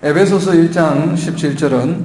에베소서 1장 17절은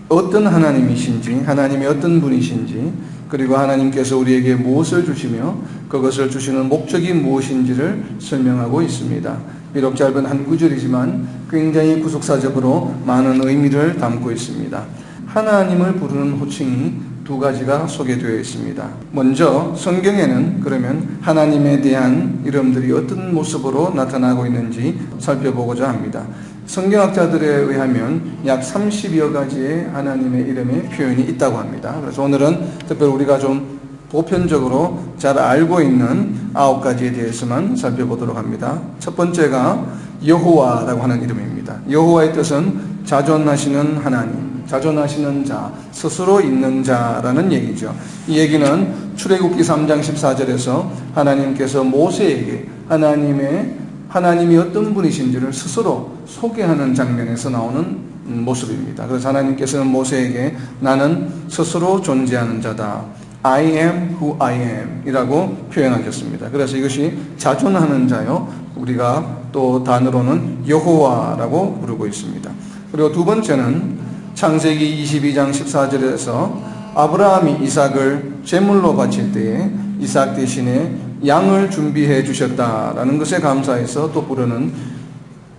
어떤 하나님이신지, 하나님이 어떤 분이신지, 그리고 하나님께서 우리에게 무엇을 주시며 그것을 주시는 목적이 무엇인지를 설명하고 있습니다. 비록 짧은 한 구절이지만 굉장히 구속사적으로 많은 의미를 담고 있습니다. 하나님을 부르는 호칭이 두 가지가 소개되어 있습니다. 먼저 성경에는 그러면 하나님에 대한 이름들이 어떤 모습으로 나타나고 있는지 살펴보고자 합니다. 성경학자들에 의하면 약 30여 가지의 하나님의 이름의 표현이 있다고 합니다. 그래서 오늘은 특별히 우리가 좀 보편적으로 잘 알고 있는 9가지에 대해서만 살펴보도록 합니다. 첫 번째가 여호와라고 하는 이름입니다. 여호와의 뜻은 자존하시는 하나님, 자존하시는 자, 스스로 있는 자라는 얘기죠. 이 얘기는 출애굽기 3장 14절에서 하나님께서 모세에게 하나님이 어떤 분이신지를 스스로 소개하는 장면에서 나오는 모습입니다. 그래서 하나님께서는 모세에게 나는 스스로 존재하는 자다, I am who I am 이라고 표현하셨습니다. 그래서 이것이 자존하는 자요, 우리가 또 단어로는 여호와라고 부르고 있습니다. 그리고 두 번째는 창세기 22장 14절에서 아브라함이 이삭을 제물로 바칠 때에 이삭 대신에 양을 준비해 주셨다라는 것에 감사해서 또 부르는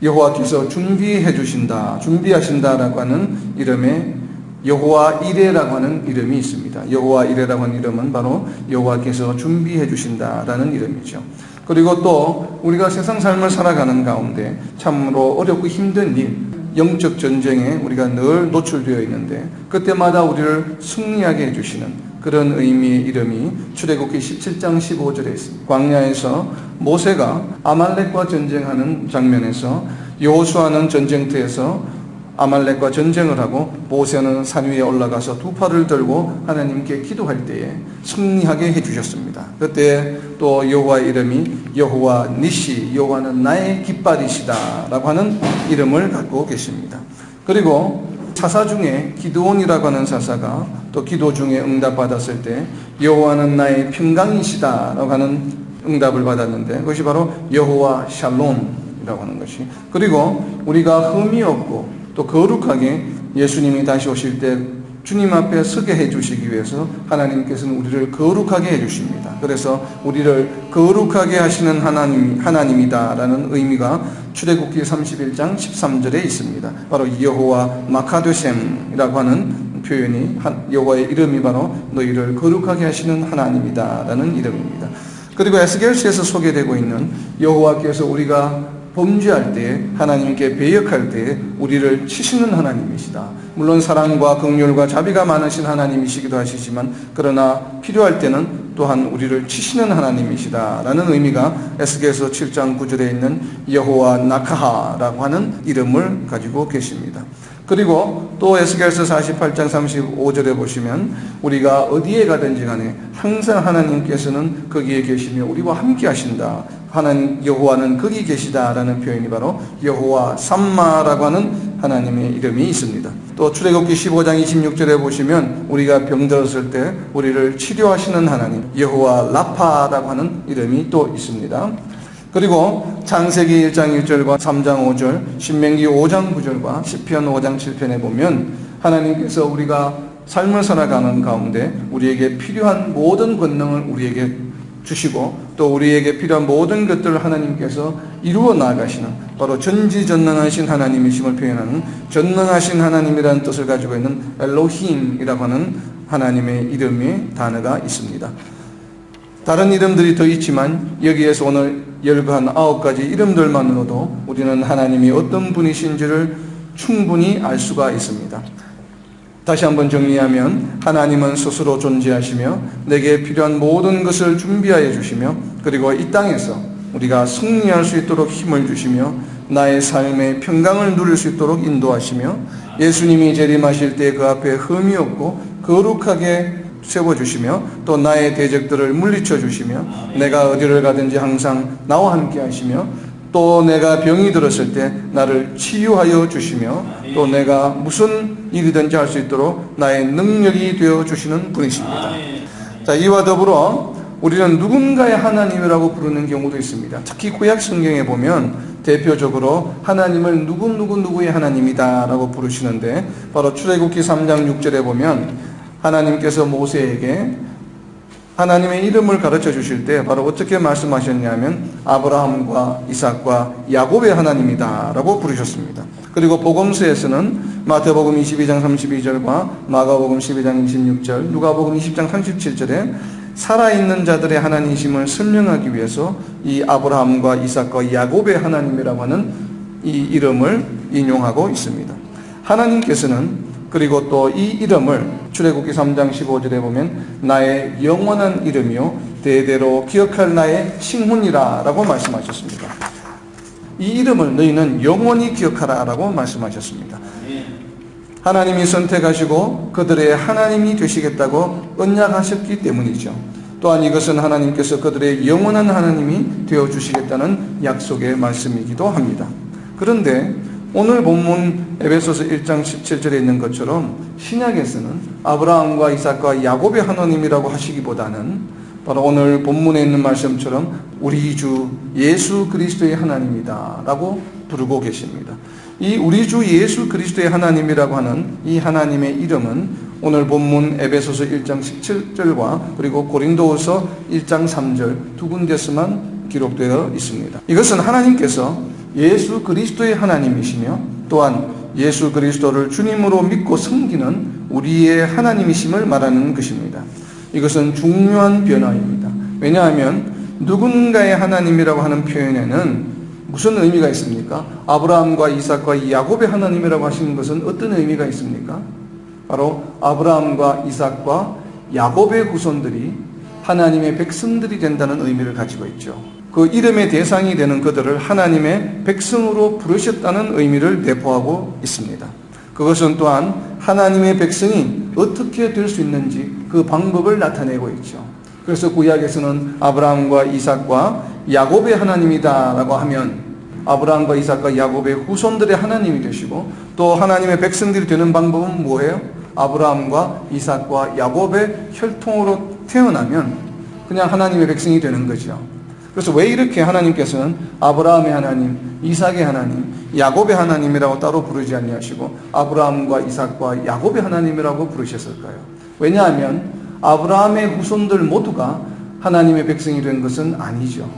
여호와께서 준비해 주신다, 준비하신다라고 하는 이름의 여호와 이레라고 하는 이름이 있습니다. 여호와 이레라고 하는 이름은 바로 여호와께서 준비해 주신다라는 이름이죠. 그리고 또 우리가 세상 삶을 살아가는 가운데 참으로 어렵고 힘든 일, 영적 전쟁에 우리가 늘 노출되어 있는데 그때마다 우리를 승리하게 해주시는 그런 의미의 이름이 출애굽기 17장 15절에 있습니다. 광야에서 모세가 아말렉과 전쟁하는 장면에서 여호수아는 전쟁터에서 아말렉과 전쟁을 하고 모세는 산 위에 올라가서 두 팔을 들고 하나님께 기도할 때에 승리하게 해주셨습니다. 그때 또 여호와의 이름이 여호와 니시, 여호와는 나의 깃발이시다 라고 하는 이름을 갖고 계십니다. 그리고 사사 중에 기드온이라고 하는 사사가 또 기도 중에 응답받았을 때 여호와는 나의 평강이시다 라고 하는 응답을 받았는데 그것이 바로 여호와 샬롬이라고 하는 것이, 그리고 우리가 흠이 없고 또 거룩하게 예수님이 다시 오실 때 주님 앞에 서게 해주시기 위해서 하나님께서는 우리를 거룩하게 해주십니다. 그래서 우리를 거룩하게 하시는 하나님이다라는 의미가 출애굽기 31장 13절에 있습니다. 바로 여호와 마카드셈이라고 하는 표현이, 여호와의 이름이 바로 너희를 거룩하게 하시는 하나님이다라는 이름입니다. 그리고 에스겔서에서 소개되고 있는 여호와께서 우리가 범죄할 때, 하나님께 배역할 때 우리를 치시는 하나님이시다. 물론 사랑과 긍휼과 자비가 많으신 하나님이시기도 하시지만 그러나 필요할 때는 또한 우리를 치시는 하나님이시다 라는 의미가 에스겔서 7장 9절에 있는 여호와 나카하라고 하는 이름을 가지고 계십니다. 그리고 또 에스겔서 48장 35절에 보시면 우리가 어디에 가든지 간에 항상 하나님께서는 거기에 계시며 우리와 함께 하신다, 하나님 여호와는 거기 계시다라는 표현이 바로 여호와 삼마라고 하는 하나님의 이름이 있습니다. 또 출애굽기 15장 26절에 보시면 우리가 병들었을 때 우리를 치료하시는 하나님 여호와 라파라고 하는 이름이 또 있습니다. 그리고 창세기 1장 1절과 3장 5절, 신명기 5장 9절과 시편 5장 7편에 보면 하나님께서 우리가 삶을 살아가는 가운데 우리에게 필요한 모든 권능을 우리에게 주시고 또 우리에게 필요한 모든 것들을 하나님께서 이루어 나가시는 바로 전지전능하신 하나님이심을 표현하는 전능하신 하나님이라는 뜻을 가지고 있는 엘로힘이라고 하는 하나님의 이름의 단어가 있습니다. 다른 이름들이 더 있지만 여기에서 오늘 열거한 9가지 이름들만으로도 우리는 하나님이 어떤 분이신지를 충분히 알 수가 있습니다. 다시 한번 정리하면 하나님은 스스로 존재하시며 내게 필요한 모든 것을 준비하여 주시며 그리고 이 땅에서 우리가 승리할 수 있도록 힘을 주시며 나의 삶의 평강을 누릴 수 있도록 인도하시며 예수님이 재림하실 때 그 앞에 흠이 없고 거룩하게 세워주시며 또 나의 대적들을 물리쳐 주시며 내가 어디를 가든지 항상 나와 함께 하시며 또 내가 병이 들었을 때 나를 치유하여 주시며 또 내가 무슨 일이든지 할 수 있도록 나의 능력이 되어 주시는 분이십니다. 자, 이와 더불어 우리는 누군가의 하나님이라고 부르는 경우도 있습니다. 특히 구약 성경에 보면 대표적으로 하나님을 누구의 하나님이다 라고 부르시는데, 바로 출애굽기 3장 6절에 보면 하나님께서 모세에게 하나님의 이름을 가르쳐 주실 때 바로 어떻게 말씀하셨냐면 아브라함과 이삭과 야곱의 하나님이다 라고 부르셨습니다. 그리고 복음서에서는 마태복음 22장 32절과 마가복음 12장 26절, 누가복음 20장 37절에 살아있는 자들의 하나님이심을 설명하기 위해서 이 아브라함과 이삭과 야곱의 하나님이라고 하는 이 이름을 인용하고 있습니다. 하나님께서는 그리고 또 이 이름을 출애굽기 3장 15절에 보면 나의 영원한 이름이요 대대로 기억할 나의 칭훈이라 라고 말씀하셨습니다. 이 이름을 너희는 영원히 기억하라 라고 말씀하셨습니다. 하나님이 선택하시고 그들의 하나님이 되시겠다고 언약하셨기 때문이죠. 또한 이것은 하나님께서 그들의 영원한 하나님이 되어주시겠다는 약속의 말씀이기도 합니다. 그런데 오늘 본문 에베소서 1장 17절에 있는 것처럼 신약에서는 아브라함과 이삭과 야곱의 하나님이라고 하시기보다는 바로 오늘 본문에 있는 말씀처럼 우리 주 예수 그리스도의 하나님이다 라고 부르고 계십니다. 이 우리 주 예수 그리스도의 하나님이라고 하는 이 하나님의 이름은 오늘 본문 에베소서 1장 17절과 그리고 고린도후서 1장 3절 두 군데서만 기록되어 있습니다. 이것은 하나님께서 예수 그리스도의 하나님이시며 또한 예수 그리스도를 주님으로 믿고 섬기는 우리의 하나님이심을 말하는 것입니다. 이것은 중요한 변화입니다. 왜냐하면 누군가의 하나님이라고 하는 표현에는 무슨 의미가 있습니까? 아브라함과 이삭과 야곱의 하나님이라고 하시는 것은 어떤 의미가 있습니까? 바로 아브라함과 이삭과 야곱의 후손들이 하나님의 백성들이 된다는 의미를 가지고 있죠. 그 이름의 대상이 되는 그들을 하나님의 백성으로 부르셨다는 의미를 내포하고 있습니다. 그것은 또한 하나님의 백성이 어떻게 될 수 있는지 그 방법을 나타내고 있죠. 그래서 구약에서는 아브라함과 이삭과 야곱의 하나님이다 라고 하면 아브라함과 이삭과 야곱의 후손들의 하나님이 되시고, 또 하나님의 백성들이 되는 방법은 뭐예요? 아브라함과 이삭과 야곱의 혈통으로 태어나면 그냥 하나님의 백성이 되는 거죠. 그래서 왜 이렇게 하나님께서는 아브라함의 하나님, 이삭의 하나님, 야곱의 하나님이라고 따로 부르지 아니하시고 아브라함과 이삭과 야곱의 하나님이라고 부르셨을까요? 왜냐하면 아브라함의 후손들 모두가 하나님의 백성이 된 것은 아니죠.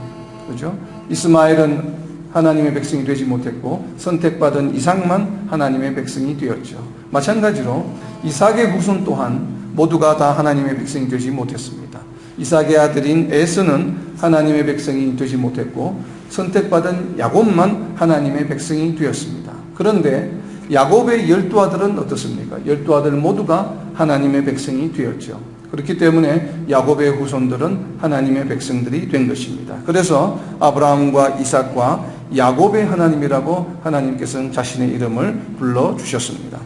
그렇죠? 이스마엘은 하나님의 백성이 되지 못했고 선택받은 이삭만 하나님의 백성이 되었죠. 마찬가지로 이삭의 후손 또한 모두가 다 하나님의 백성이 되지 못했습니다. 이삭의 아들인 에서는 하나님의 백성이 되지 못했고 선택받은 야곱만 하나님의 백성이 되었습니다. 그런데 야곱의 12아들은 어떻습니까? 12아들 모두가 하나님의 백성이 되었죠. 그렇기 때문에 야곱의 후손들은 하나님의 백성들이 된 것입니다. 그래서 아브라함과 이삭과 야곱의 하나님이라고 하나님께서는 자신의 이름을 불러주셨습니다.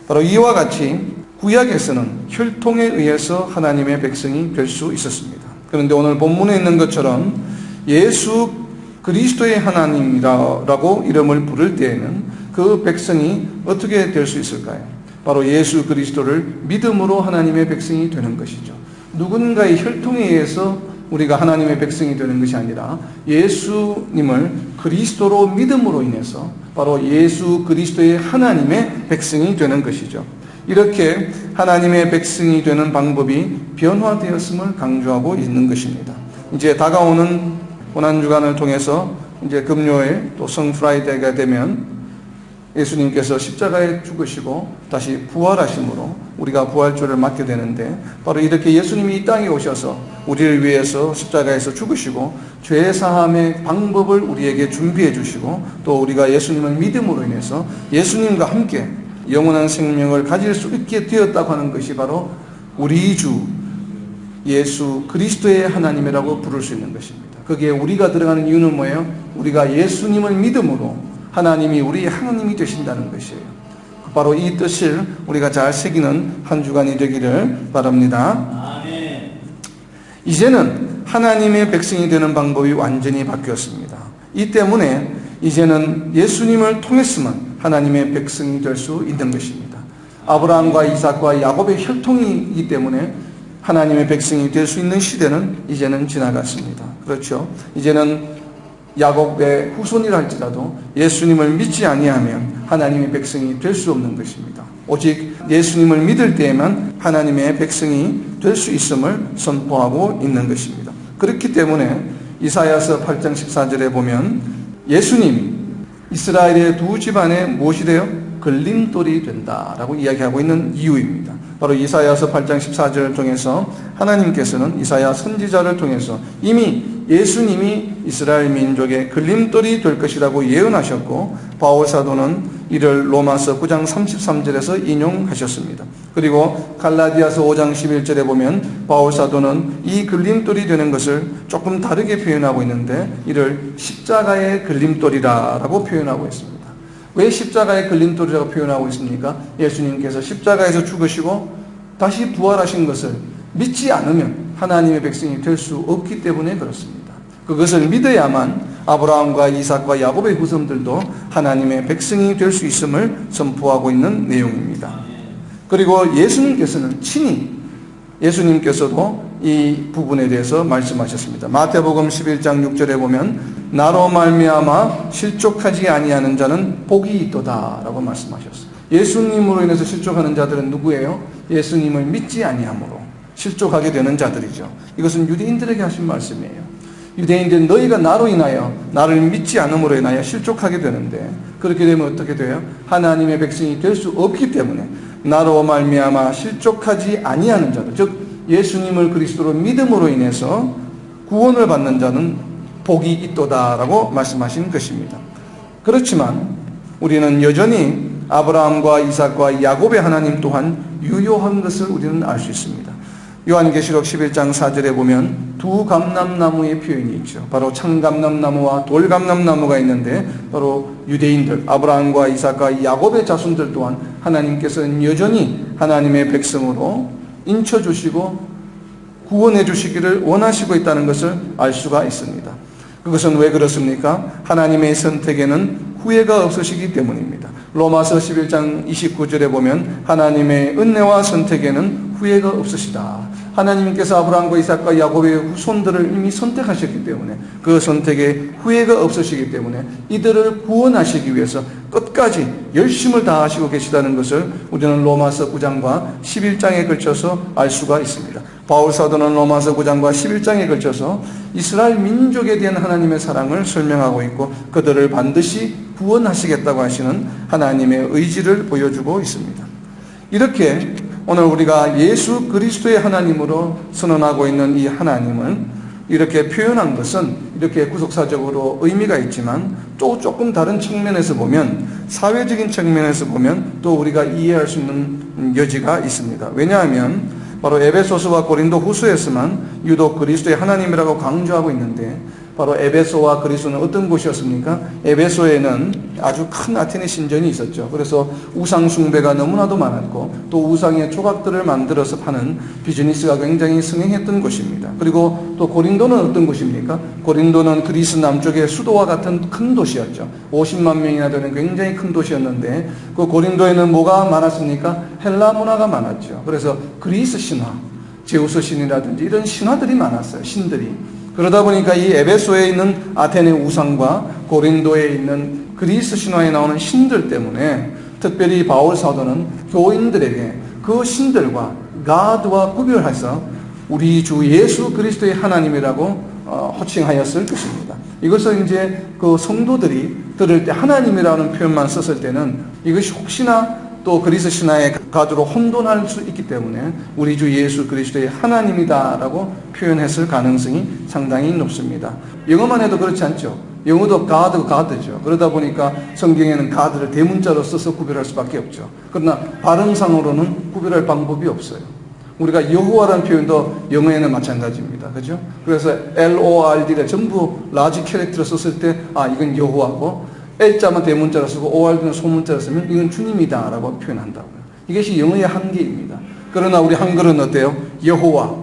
바로 이와 같이 구약에서는 혈통에 의해서 하나님의 백성이 될 수 있었습니다. 그런데 오늘 본문에 있는 것처럼 예수 그리스도의 하나님이라고 이름을 부를 때에는 그 백성이 어떻게 될 수 있을까요? 바로 예수 그리스도를 믿음으로 하나님의 백성이 되는 것이죠. 누군가의 혈통에 의해서 우리가 하나님의 백성이 되는 것이 아니라 예수님을 그리스도로 믿음으로 인해서 바로 예수 그리스도의 하나님의 백성이 되는 것이죠. 이렇게 하나님의 백성이 되는 방법이 변화되었음을 강조하고 있는 것입니다. 이제 다가오는 고난주간을 통해서 이제 금요일 또 성프라이데이가 되면 예수님께서 십자가에 죽으시고 다시 부활하심으로 우리가 부활주를 맞게 되는데, 바로 이렇게 예수님이 이 땅에 오셔서 우리를 위해서 십자가에서 죽으시고 죄사함의 방법을 우리에게 준비해 주시고 또 우리가 예수님을 믿음으로 인해서 예수님과 함께 영원한 생명을 가질 수 있게 되었다고 하는 것이 바로 우리 주 예수 그리스도의 하나님이라고 부를 수 있는 것입니다. 거기에 우리가 들어가는 이유는 뭐예요? 우리가 예수님을 믿음으로 하나님이 우리의 하나님이 되신다는 것이에요. 바로 이 뜻을 우리가 잘 새기는 한 주간이 되기를 바랍니다. 아멘. 이제는 하나님의 백성이 되는 방법이 완전히 바뀌었습니다. 이 때문에 이제는 예수님을 통했으면 하나님의 백성이 될 수 있는 것입니다. 아브라함과 이삭과 야곱의 혈통이기 때문에 하나님의 백성이 될 수 있는 시대는 이제는 지나갔습니다. 그렇죠? 이제는 야곱의 후손이라 할지라도 예수님을 믿지 아니하면 하나님의 백성이 될 수 없는 것입니다. 오직 예수님을 믿을 때에만 하나님의 백성이 될 수 있음을 선포하고 있는 것입니다. 그렇기 때문에 이사야서 8장 14절에 보면 예수님이 이스라엘의 두 집안에 무엇이 되어 걸림돌이 된다라고 이야기하고 있는 이유입니다. 바로 이사야서 8장 14절을 통해서 하나님께서는 이사야 선지자를 통해서 이미 예수님이 이스라엘 민족의 걸림돌이 될 것이라고 예언하셨고, 바울 사도는 이를 로마서 9장 33절에서 인용하셨습니다. 그리고 갈라디아서 5장 11절에 보면 바울 사도는 이 걸림돌이 되는 것을 조금 다르게 표현하고 있는데 이를 십자가의 걸림돌이라고 표현하고 있습니다. 왜 십자가의 걸림돌이라고 표현하고 있습니까? 예수님께서 십자가에서 죽으시고 다시 부활하신 것을 믿지 않으면 하나님의 백성이 될 수 없기 때문에 그렇습니다. 그것을 믿어야만 아브라함과 이삭과 야곱의 후손들도 하나님의 백성이 될 수 있음을 선포하고 있는 내용입니다. 그리고 예수님께서는 친히 예수님께서도 이 부분에 대해서 말씀하셨습니다. 마태복음 11장 6절에 보면 나로 말미암아 실족하지 아니하는 자는 복이 있도다 라고 말씀하셨어요. 예수님으로 인해서 실족하는 자들은 누구예요? 예수님을 믿지 아니함으로 실족하게 되는 자들이죠. 이것은 유대인들에게 하신 말씀이에요. 유대인들은 너희가 나로 인하여 나를 믿지 않음으로 인하여 실족하게 되는데, 그렇게 되면 어떻게 돼요? 하나님의 백성이 될 수 없기 때문에 나로 말미암아 실족하지 아니하는 자들, 즉 예수님을 그리스도로 믿음으로 인해서 구원을 받는 자는 복이 있도다라고 말씀하신 것입니다. 그렇지만 우리는 여전히 아브라함과 이삭과 야곱의 하나님 또한 유효한 것을 우리는 알 수 있습니다. 요한계시록 11장 4절에 보면 두 감람나무의 표현이 있죠. 바로 참감람나무와 돌감람나무가 있는데, 바로 유대인들 아브라함과 이삭과 야곱의 자손들 또한 하나님께서는 여전히 하나님의 백성으로 인쳐주시고 구원해 주시기를 원하시고 있다는 것을 알 수가 있습니다. 그것은 왜 그렇습니까? 하나님의 선택에는 후회가 없으시기 때문입니다. 로마서 11장 29절에 보면 하나님의 은혜와 선택에는 후회가 없으시다. 하나님께서 아브라함과 이삭과 야곱의 후손들을 이미 선택하셨기 때문에 그 선택에 후회가 없으시기 때문에 이들을 구원하시기 위해서 끝까지 열심을 다하시고 계시다는 것을 우리는 로마서 9장과 11장에 걸쳐서 알 수가 있습니다. 바울 사도는 로마서 9장과 11장에 걸쳐서 이스라엘 민족에 대한 하나님의 사랑을 설명하고 있고, 그들을 반드시 구원하시겠다고 하시는 하나님의 의지를 보여주고 있습니다. 이렇게 오늘 우리가 예수 그리스도의 하나님으로 선언하고 있는 이 하나님을 이렇게 표현한 것은 이렇게 구속사적으로 의미가 있지만, 또 조금 다른 측면에서 보면, 사회적인 측면에서 보면 또 우리가 이해할 수 있는 여지가 있습니다. 왜냐하면 바로 에베소서와 고린도 후서에서만 유독 그리스도의 하나님이라고 강조하고 있는데, 바로 에베소와 그리스도는 어떤 곳이었습니까? 에베소에는 아주 큰 아테네 신전이 있었죠. 그래서 우상 숭배가 너무나도 많았고, 또 우상의 조각들을 만들어서 파는 비즈니스가 굉장히 성행했던 곳입니다. 그리고 또 고린도는 어떤 곳입니까? 고린도는 그리스 남쪽의 수도와 같은 큰 도시였죠. 50만 명이나 되는 굉장히 큰 도시였는데, 그 고린도에는 뭐가 많았습니까? 헬라 문화가 많았죠. 그래서 그리스 신화, 제우스 신이라든지 이런 신화들이 많았어요. 신들이. 그러다 보니까 이 에베소에 있는 아테네 우상과 고린도에 있는 그리스 신화에 나오는 신들 때문에 특별히 바울 사도는 교인들에게 그 신들과 가드와 구별해서 우리 주 예수 그리스도의 하나님이라고 호칭하였을 것입니다. 이것을 이제 그 성도들이 들을 때 하나님이라는 표현만 썼을 때는 이것이 혹시나 또 그리스 신화의 가드로 혼돈할 수 있기 때문에 우리 주 예수 그리스도의 하나님이다라고 표현했을 가능성이 상당히 높습니다. 영어만 해도 그렇지 않죠. 영어도 가드죠. 그러다 보니까 성경에는 가드를 대문자로 써서 구별할 수밖에 없죠. 그러나 발음상으로는 구별할 방법이 없어요. 우리가 여호와라는 표현도 영어에는 마찬가지입니다. 그죠? 그래서 LORD를 전부 라지 캐릭터로 썼을 때 이건 여호와고, L자만 대문자로 쓰고 ORD는 소문자로 쓰면 이건 주님이다 라고 표현한다고요. 이것이 영어의 한계입니다. 그러나 우리 한글은 어때요? 여호와.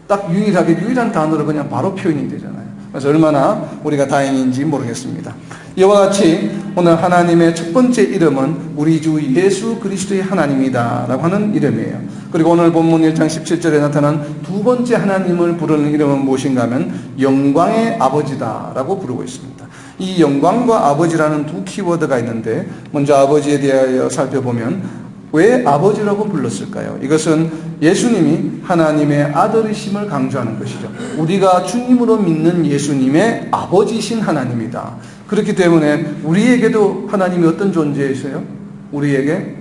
딱 유일한 단어로 그냥 바로 표현이 되잖아요. 그래서 얼마나 우리가 다행인지 모르겠습니다. 이와 같이 오늘 하나님의 첫 번째 이름은 우리 주 예수 그리스도의 하나님이다 라고 하는 이름이에요. 그리고 오늘 본문 1장 17절에 나타난 두 번째 하나님을 부르는 이름은 무엇인가 하면 영광의 아버지다 라고 부르고 있습니다. 이 영광과 아버지라는 두 키워드가 있는데 먼저 아버지에 대하여 살펴보면 왜 아버지라고 불렀을까요? 이것은 예수님이 하나님의 아들이심을 강조하는 것이죠. 우리가 주님으로 믿는 예수님의 아버지신 하나님이다. 그렇기 때문에 우리에게도 하나님이 어떤 존재이세요? 우리에게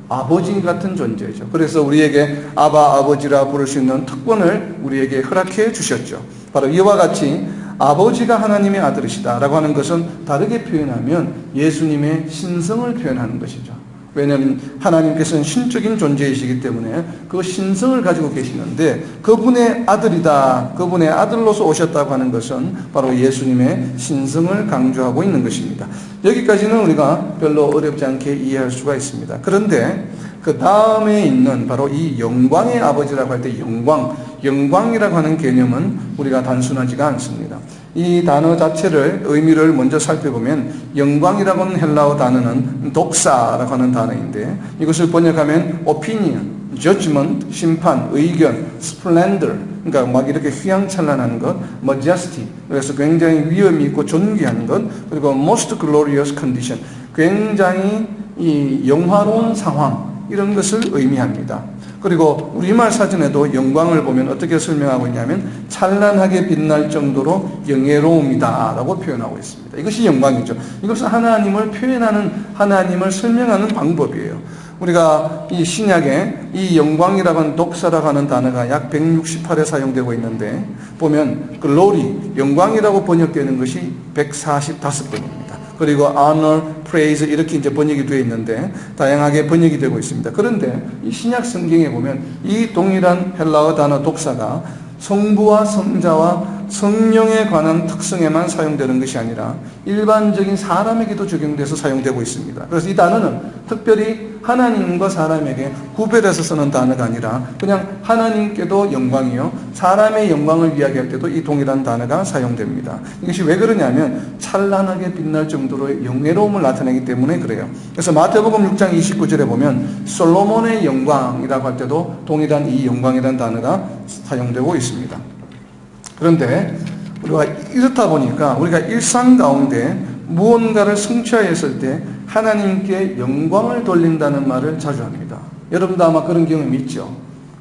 아버지 같은 존재죠. 그래서 우리에게 아바 아버지라 부를 수 있는 특권을 우리에게 허락해 주셨죠. 바로 이와 같이 아버지가 하나님의 아들이시다 라고 하는 것은 다르게 표현하면 예수님의 신성을 표현하는 것이죠. 왜냐하면 하나님께서는 신적인 존재이시기 때문에 그 신성을 가지고 계시는데 그분의 아들이다, 그분의 아들로서 오셨다고 하는 것은 바로 예수님의 신성을 강조하고 있는 것입니다. 여기까지는 우리가 별로 어렵지 않게 이해할 수가 있습니다. 그런데 그 다음에 있는 바로 이 영광의 아버지라고 할 때 영광이라고 하는 개념은 우리가 단순하지가 않습니다. 이 단어 자체를 의미를 먼저 살펴보면 영광이라고 하는 헬라어 단어는 독사라고 하는 단어인데 이것을 번역하면 opinion, judgment, 심판, 의견, splendor, 그러니까 막 이렇게 휘황찬란한 것, majesty, 그래서 굉장히 위엄이 있고 존귀한 것, 그리고 most glorious condition, 굉장히 이 영화로운 상황, 이런 것을 의미합니다. 그리고 우리말 사전에도 영광을 보면 어떻게 설명하고 있냐면 찬란하게 빛날 정도로 영예로움이다 라고 표현하고 있습니다. 이것이 영광이죠. 이것은 하나님을 표현하는, 하나님을 설명하는 방법이에요. 우리가 이 신약에 이 영광이라고 하는 독사라고 하는 단어가 약 168회 사용되고 있는데 보면 글로리, 영광이라고 번역되는 것이 145번입니다. 그리고 honor, praise 이렇게 이제 번역이 되어 있는데 다양하게 번역이 되고 있습니다. 그런데 이 신약 성경에 보면 이 동일한 헬라어 단어 독사가 성부와 성자와 성령에 관한 특성에만 사용되는 것이 아니라 일반적인 사람에게도 적용돼서 사용되고 있습니다. 그래서 이 단어는 특별히 하나님과 사람에게 구별해서 쓰는 단어가 아니라 그냥 하나님께도 영광이요 사람의 영광을 이야기할 때도 이 동일한 단어가 사용됩니다. 이것이 왜 그러냐면 찬란하게 빛날 정도로 영예로움을 나타내기 때문에 그래요. 그래서 마태복음 6장 29절에 보면 솔로몬의 영광이라고 할 때도 동일한 이 영광이라는 단어가 사용되고 있습니다. 그런데 우리가 이렇다 보니까 우리가 일상 가운데 무언가를 성취하였을 때 하나님께 영광을 돌린다는 말을 자주 합니다. 여러분도 아마 그런 경험이 있죠.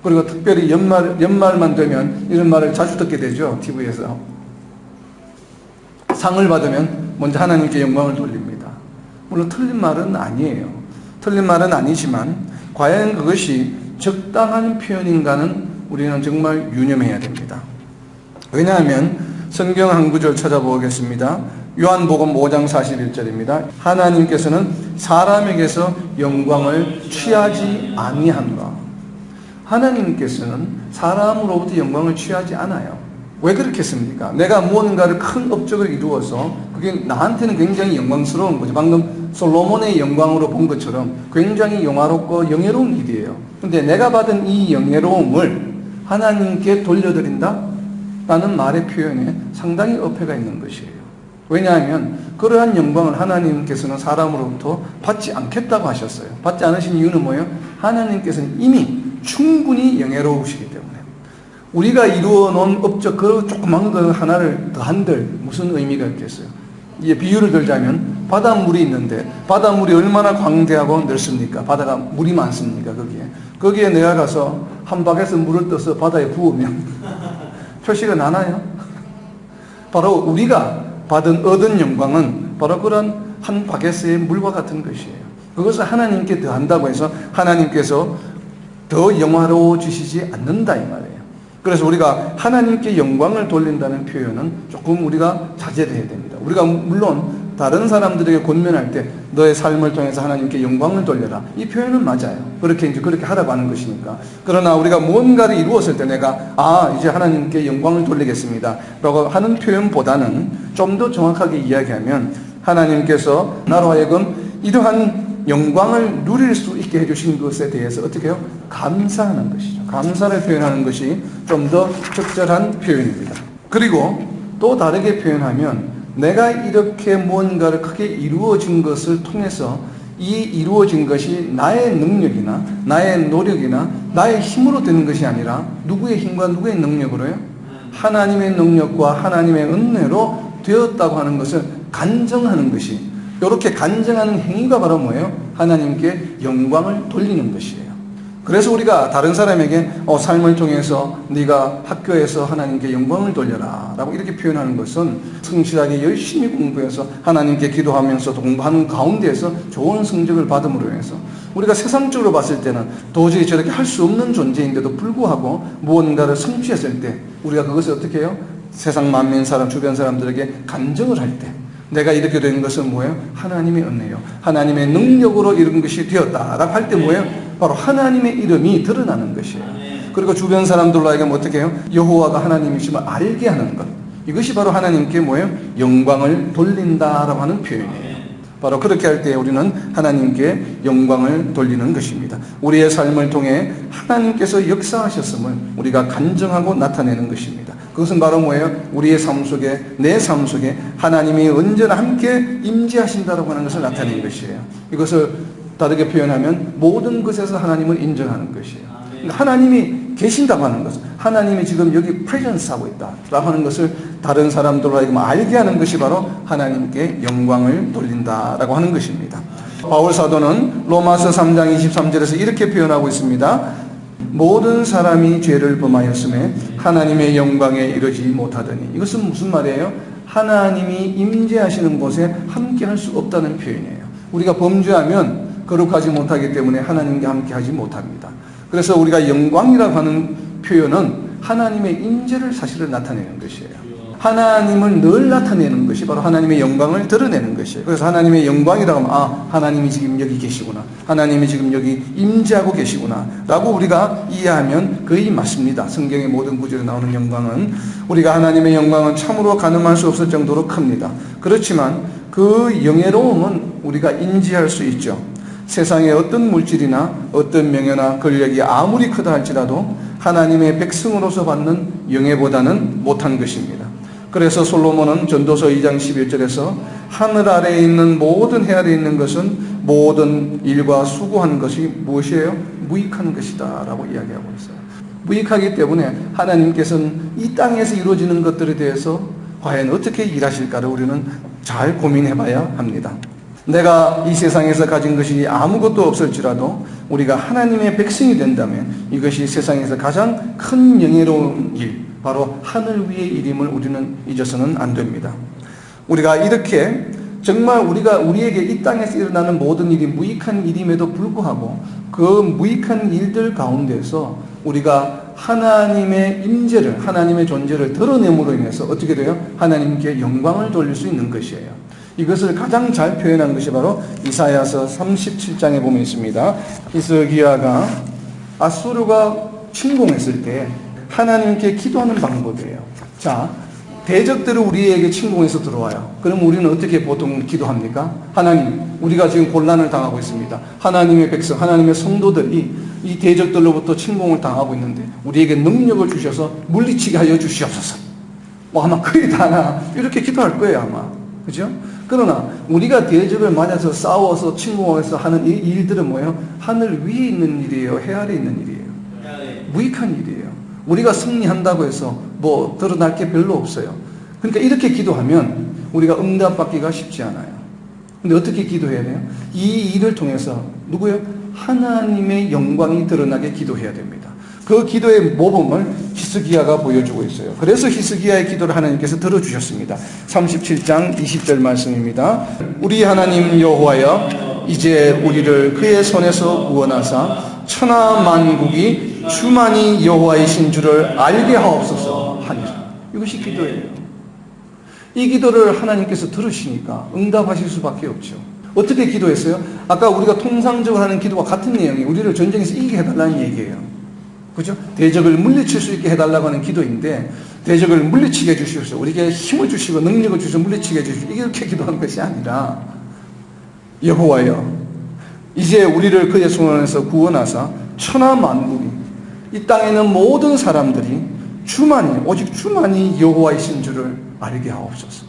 그리고 특별히 연말만 되면 이런 말을 자주 듣게 되죠. TV에서. 상을 받으면 먼저 하나님께 영광을 돌립니다. 물론 틀린 말은 아니에요. 틀린 말은 아니지만 과연 그것이 적당한 표현인가는 우리는 정말 유념해야 됩니다. 왜냐하면 성경 한 구절 찾아보겠습니다. 요한복음 5장 41절입니다. 하나님께서는 사람에게서 영광을 취하지 아니한다. 하나님께서는 사람으로부터 영광을 취하지 않아요. 왜 그렇겠습니까? 내가 무언가를 큰 업적을 이루어서 그게 나한테는 굉장히 영광스러운 거죠. 방금 솔로몬의 영광으로 본 것처럼 굉장히 영화롭고 영예로운 일이에요. 그런데 내가 받은 이 영예로움을 하나님께 돌려드린다? 라는 말의 표현에 상당히 어폐가 있는 것이에요. 왜냐하면 그러한 영광을 하나님께서는 사람으로부터 받지 않겠다고 하셨어요. 받지 않으신 이유는 뭐예요? 하나님께서는 이미 충분히 영예로우시기 때문에. 우리가 이루어 놓은 업적 그 조그만 거 하나를 더한들 무슨 의미가 있겠어요? 이제 비유를 들자면 바닷물이 있는데 바닷물이 얼마나 광대하고 넓습니까? 바다가 물이 많습니까? 거기에 내가 가서 한 바퀴에서 물을 떠서 바다에 부으면 표시가 나나요? 바로 우리가 얻은 영광은 바로 그런 한 바게스의 물과 같은 것이에요. 그것을 하나님께 더한다고 해서 하나님께서 더 영화로워지시지 않는다 이 말이에요. 그래서 우리가 하나님께 영광을 돌린다는 표현은 조금 우리가 자제를 해야 됩니다. 우리가 물론 다른 사람들에게 권면할 때 너의 삶을 통해서 하나님께 영광을 돌려라. 이 표현은 맞아요. 그렇게 하라고 하는 것이니까. 그러나 우리가 무언가를 이루었을 때 내가 이제 하나님께 영광을 돌리겠습니다. 라고 하는 표현보다는 좀 더 정확하게 이야기하면 하나님께서 나로 하여금 이러한 영광을 누릴 수 있게 해주신 것에 대해서 어떻게 해요? 감사하는 것이죠. 감사를 표현하는 것이 좀 더 적절한 표현입니다. 그리고 또 다르게 표현하면 내가 이렇게 무언가를 크게 이루어진 것을 통해서 이 이루어진 것이 나의 능력이나 나의 노력이나 나의 힘으로 되는 것이 아니라 누구의 힘과 누구의 능력으로요? 하나님의 능력과 하나님의 은혜로 되었다고 하는 것을 간증하는 것이, 이렇게 간증하는 행위가 바로 뭐예요? 하나님께 영광을 돌리는 것이에요. 그래서 우리가 다른 사람에게 삶을 통해서 네가 학교에서 하나님께 영광을 돌려라 라고 이렇게 표현하는 것은 성실하게 열심히 공부해서 하나님께 기도하면서 공부하는 가운데에서 좋은 성적을 받음으로 해서, 우리가 세상적으로 봤을 때는 도저히 저렇게 할 수 없는 존재인데도 불구하고 무언가를 성취했을 때 우리가 그것을 어떻게 해요? 세상 만민 사람, 주변 사람들에게 간증을 할 때 내가 이렇게 된 것은 뭐예요? 하나님의 은혜요, 하나님의 능력으로 이런 것이 되었다라고 할 때 뭐예요? 바로 하나님의 이름이 드러나는 것이에요. 그리고 주변 사람들로 하여금 어떻게 해요? 여호와가 하나님이심을 알게 하는 것, 이것이 바로 하나님께 뭐예요? 영광을 돌린다라고 하는 표현이에요. 바로 그렇게 할 때 우리는 하나님께 영광을 돌리는 것입니다. 우리의 삶을 통해 하나님께서 역사하셨음을 우리가 간증하고 나타내는 것입니다. 그것은 바로 뭐예요? 우리의 삶 속에, 내 삶 속에 하나님이 언제나 함께 임재하신다라고 하는 것을 나타내는 것이에요. 이것을 다르게 표현하면 모든 것에서 하나님을 인정하는 것이에요. 그러니까 하나님이 계신다고 하는 것, 하나님이 지금 여기 프레젠스하고 있다라고 하는 것을 다른 사람들로 하여금 알게 하는 것이 바로 하나님께 영광을 돌린다라고 하는 것입니다. 바울 사도는 로마서 3장 23절에서 이렇게 표현하고 있습니다. 모든 사람이 죄를 범하였음에 하나님의 영광에 이르지 못하더니, 이것은 무슨 말이에요? 하나님이 임재하시는 곳에 함께 할 수 없다는 표현이에요. 우리가 범죄하면 거룩하지 못하기 때문에 하나님과 함께 하지 못합니다. 그래서 우리가 영광이라고 하는 표현은 하나님의 임재를 사실을 나타내는 것이에요. 하나님을 늘 나타내는 것이 바로 하나님의 영광을 드러내는 것이에요. 그래서 하나님의 영광이라고 하면 하나님이 지금 여기 계시구나, 하나님이 지금 여기 임재하고 계시구나 라고 우리가 이해하면 거의 맞습니다. 성경의 모든 구절에 나오는 영광은, 우리가 하나님의 영광은 참으로 가늠할 수 없을 정도로 큽니다. 그렇지만 그 영예로움은 우리가 인지할 수 있죠. 세상의 어떤 물질이나 어떤 명예나 권력이 아무리 크다 할지라도 하나님의 백성으로서 받는 영예보다는 못한 것입니다. 그래서 솔로몬은 전도서 2장 11절에서 하늘 아래에 있는 모든 해 아래에 있는 것은 모든 일과 수고한 것이 무엇이에요? 무익한 것이다 라고 이야기하고 있어요. 무익하기 때문에 하나님께서는 이 땅에서 이루어지는 것들에 대해서 과연 어떻게 일하실까를 우리는 잘 고민해 봐야 합니다. 내가 이 세상에서 가진 것이 아무것도 없을지라도 우리가 하나님의 백성이 된다면 이것이 세상에서 가장 큰 영예로운 일, 바로 하늘 위의 일임을 우리는 잊어서는 안 됩니다. 우리가 이렇게 정말 우리에게 이 땅에서 일어나는 모든 일이 무익한 일임에도 불구하고 그 무익한 일들 가운데서 우리가 하나님의 임재를, 하나님의 존재를 드러냄으로 인해서 어떻게 돼요? 하나님께 영광을 돌릴 수 있는 것이에요. 이것을 가장 잘 표현한 것이 바로 이사야서 37장에 보면 있습니다. 히스기야가 아수르가 침공했을 때 하나님께 기도하는 방법이에요. 자, 대적들을 우리에게 침공해서 들어와요. 그럼 우리는 어떻게 보통 기도합니까? 하나님, 우리가 지금 곤란을 당하고 있습니다. 하나님의 백성, 하나님의 성도들이 이 대적들로부터 침공을 당하고 있는데 우리에게 능력을 주셔서 물리치게 하여 주시옵소서. 아마 거의 다 이렇게 기도할 거예요, 아마. 그죠? 그러나 우리가 대적을 맞아서 싸워서 침공해서 하는 이 일들은 뭐예요? 하늘 위에 있는 일이에요? 해 아래에 있는 일이에요? 무익한 일이에요. 우리가 승리한다고 해서 뭐 드러날 게 별로 없어요. 그러니까 이렇게 기도하면 우리가 응답받기가 쉽지 않아요. 근데 어떻게 기도해야 돼요? 이 일을 통해서 누구요? 하나님의 영광이 드러나게 기도해야 됩니다. 그 기도의 모범을 히스기야가 보여주고 있어요. 그래서 히스기야의 기도를 하나님께서 들어주셨습니다. 37장 20절 말씀입니다. 우리 하나님 여호와여, 이제 우리를 그의 손에서 구원하사 천하 만국이 주만이 여호와이신 줄을 알게 하옵소서 하니라. 이것이 기도예요. 이 기도를 하나님께서 들으시니까 응답하실 수밖에 없죠. 어떻게 기도했어요? 아까 우리가 통상적으로 하는 기도와 같은 내용이 우리를 전쟁에서 이기게 해달라는 얘기예요. 그죠? 대적을 물리칠 수 있게 해달라고 하는 기도인데, 대적을 물리치게 해주시옵소서, 우리에게 힘을 주시고 능력을 주셔서 물리치게 해주시옵소서, 이렇게 기도하는 것이 아니라, 여호와여, 이제 우리를 그의 손에서 구원하사 천하 만국이, 이 땅에 있는 모든 사람들이 오직 주만이 여호와이신 줄을 알게 하옵소서.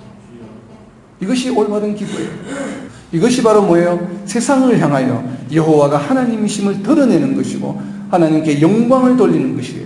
이것이 올바른 기도예요. 이것이 바로 뭐예요? 세상을 향하여 여호와가 하나님이심을 드러내는 것이고 하나님께 영광을 돌리는 것이에요.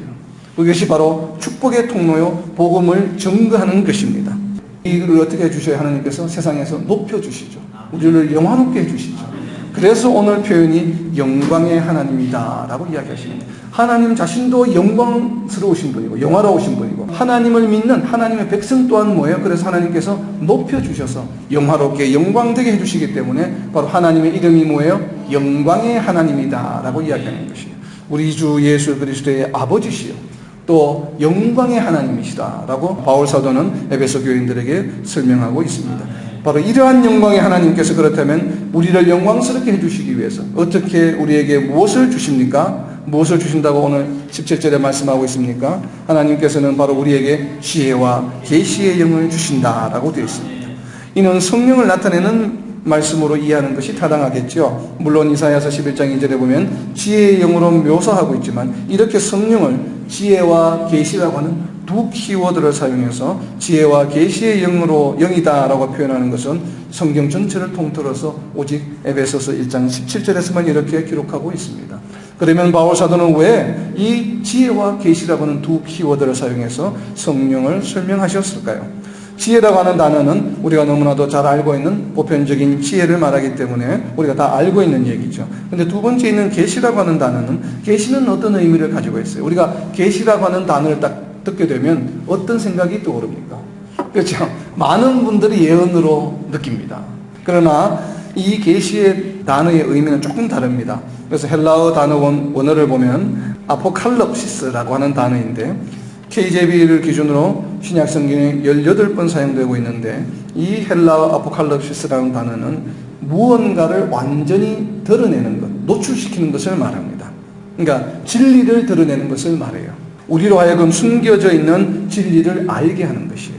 그것이 바로 축복의 통로요 복음을 증거하는 것입니다. 이걸 어떻게 해주셔야 하나님께서 세상에서 높여주시죠. 우리를 영화롭게 해주시죠. 그래서 오늘 표현이 영광의 하나님이다 라고 이야기하십니다. 하나님 자신도 영광스러우신 분이고 영화로우신 분이고 하나님을 믿는 하나님의 백성 또한 뭐예요? 그래서 하나님께서 높여주셔서 영화롭게 영광되게 해주시기 때문에 바로 하나님의 이름이 뭐예요? 영광의 하나님이다 라고 이야기하는 것이에요. 우리 주 예수 그리스도의 아버지시요 또 영광의 하나님이시다 라고 바울 사도는 에베소 교인들에게 설명하고 있습니다. 바로 이러한 영광의 하나님께서 그렇다면 우리를 영광스럽게 해주시기 위해서 어떻게 우리에게 무엇을 주십니까? 무엇을 주신다고 오늘 17절에 말씀하고 있습니까? 하나님께서는 바로 우리에게 지혜와 계시의 영을 주신다라고 되어 있습니다. 이는 성령을 나타내는 말씀으로 이해하는 것이 타당하겠죠. 물론 이사야서 11장 2절에 보면 지혜의 영으로 묘사하고 있지만 이렇게 성령을 지혜와 계시라고 하는 두 키워드를 사용해서 지혜와 계시의 영이다라고 표현하는 것은 성경 전체를 통틀어서 오직 에베소서 1장 17절에서만 이렇게 기록하고 있습니다. 그러면 바울 사도는 왜 이 지혜와 계시라고 하는 두 키워드를 사용해서 성령을 설명하셨을까요? 지혜라고 하는 단어는 우리가 너무나도 잘 알고 있는 보편적인 지혜를 말하기 때문에 우리가 다 알고 있는 얘기죠. 근데 두 번째 있는 계시라고 하는 단어는 계시는 어떤 의미를 가지고 있어요? 우리가 계시라고 하는 단어를 딱 듣게 되면 어떤 생각이 떠오릅니까? 그렇죠? 많은 분들이 예언으로 느낍니다. 그러나 이 계시의 단어의 의미는 조금 다릅니다. 그래서 헬라어 단어 원어를 보면 아포칼립시스라고 하는 단어인데 KJV를 기준으로 신약 성경에 18번 사용되고 있는데 이 헬라어 아포칼립시스라는 단어는 무언가를 완전히 드러내는 것, 노출시키는 것을 말합니다. 그러니까 진리를 드러내는 것을 말해요. 우리로 하여금 숨겨져 있는 진리를 알게 하는 것이에요.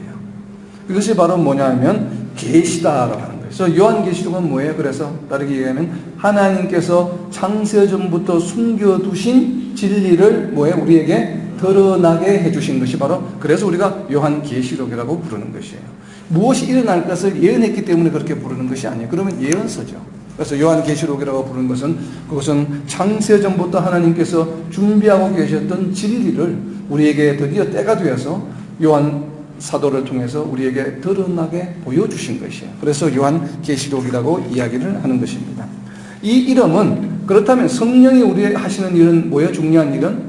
이것이 바로 뭐냐 하면 계시다라고 하는 거예요. 그래서 요한계시록은 뭐예요? 그래서 다르게 얘기하면 하나님께서 창세전부터 숨겨두신 진리를 뭐예요? 우리에게 드러나게 해주신 것이 바로 그래서 우리가 요한계시록이라고 부르는 것이에요. 무엇이 일어날 것을 예언했기 때문에 그렇게 부르는 것이 아니에요. 그러면 예언서죠. 그래서 요한계시록이라고 부르는 것은 그것은 창세전부터 하나님께서 준비하고 계셨던 진리를 우리에게 드디어 때가 되어서 요한 사도를 통해서 우리에게 드러나게 보여주신 것이에요. 그래서 요한계시록이라고 이야기를 하는 것입니다. 이 이름은 그렇다면 성령이 우리에게 하시는 일은 뭐예요? 중요한 일은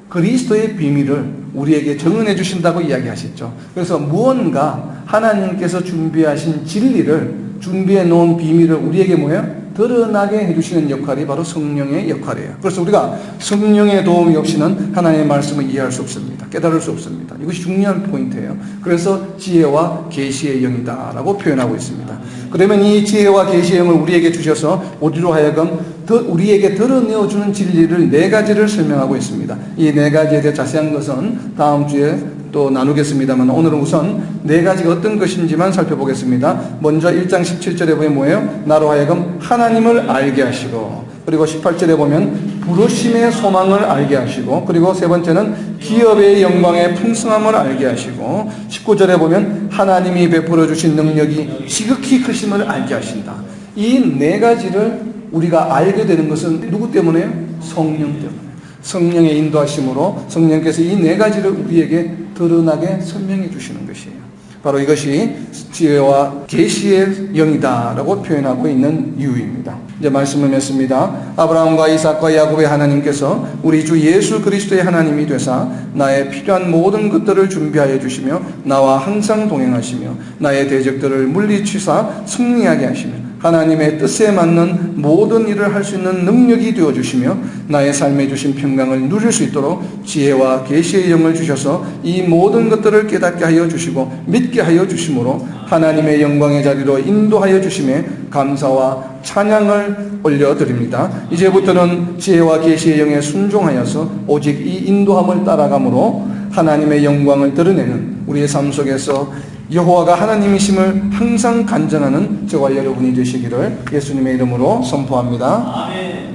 그리스도의 비밀을 우리에게 증언해 주신다고 이야기하셨죠. 그래서 무언가 하나님께서 준비하신 진리를 준비해 놓은 비밀을 우리에게 뭐예요? 드러나게 해주시는 역할이 바로 성령의 역할이에요. 그래서 우리가 성령의 도움이 없이는 하나님의 말씀을 이해할 수 없습니다. 깨달을 수 없습니다. 이것이 중요한 포인트예요. 그래서 지혜와 계시의 영이다라고 표현하고 있습니다. 그러면 이 지혜와 계시의 영을 우리에게 주셔서 우리로 하여금 우리에게 드러내어주는 진리를 4가지를 설명하고 있습니다. 이 4가지에 대해 자세한 것은 다음 주에 또 나누겠습니다만 오늘은 우선 4가지가 어떤 것인지만 살펴보겠습니다. 먼저 1장 17절에 보면 뭐예요? 나로 하여금 하나님을 알게 하시고, 그리고 18절에 보면 부르심의 소망을 알게 하시고, 그리고 세 번째는 기업의 영광의 풍성함을 알게 하시고, 19절에 보면 하나님이 베풀어 주신 능력이 지극히 크심을 알게 하신다. 이 4가지를 우리가 알게 되는 것은 누구 때문에요? 성령 때문에. 성령의 인도하심으로 성령께서 이 4가지를 우리에게 드러나게 설명해 주시는 것이에요. 바로 이것이 지혜와 계시의 영이다라고 표현하고 있는 이유입니다. 이제 말씀을 맺습니다. 아브라함과 이삭과 야곱의 하나님께서 우리 주 예수 그리스도의 하나님이 되사 나의 필요한 모든 것들을 준비하여 주시며 나와 항상 동행하시며 나의 대적들을 물리치사 승리하게 하시며 하나님의 뜻에 맞는 모든 일을 할 수 있는 능력이 되어주시며 나의 삶에 주신 평강을 누릴 수 있도록 지혜와 계시의 영을 주셔서 이 모든 것들을 깨닫게 하여 주시고 믿게 하여 주심으로 하나님의 영광의 자리로 인도하여 주심에 감사와 찬양을 올려드립니다. 이제부터는 지혜와 계시의 영에 순종하여서 오직 이 인도함을 따라감으로 하나님의 영광을 드러내는 우리의 삶 속에서 여호와가 하나님이심을 항상 간증하는 저와 여러분이 되시기를 예수님의 이름으로 선포합니다. 아멘.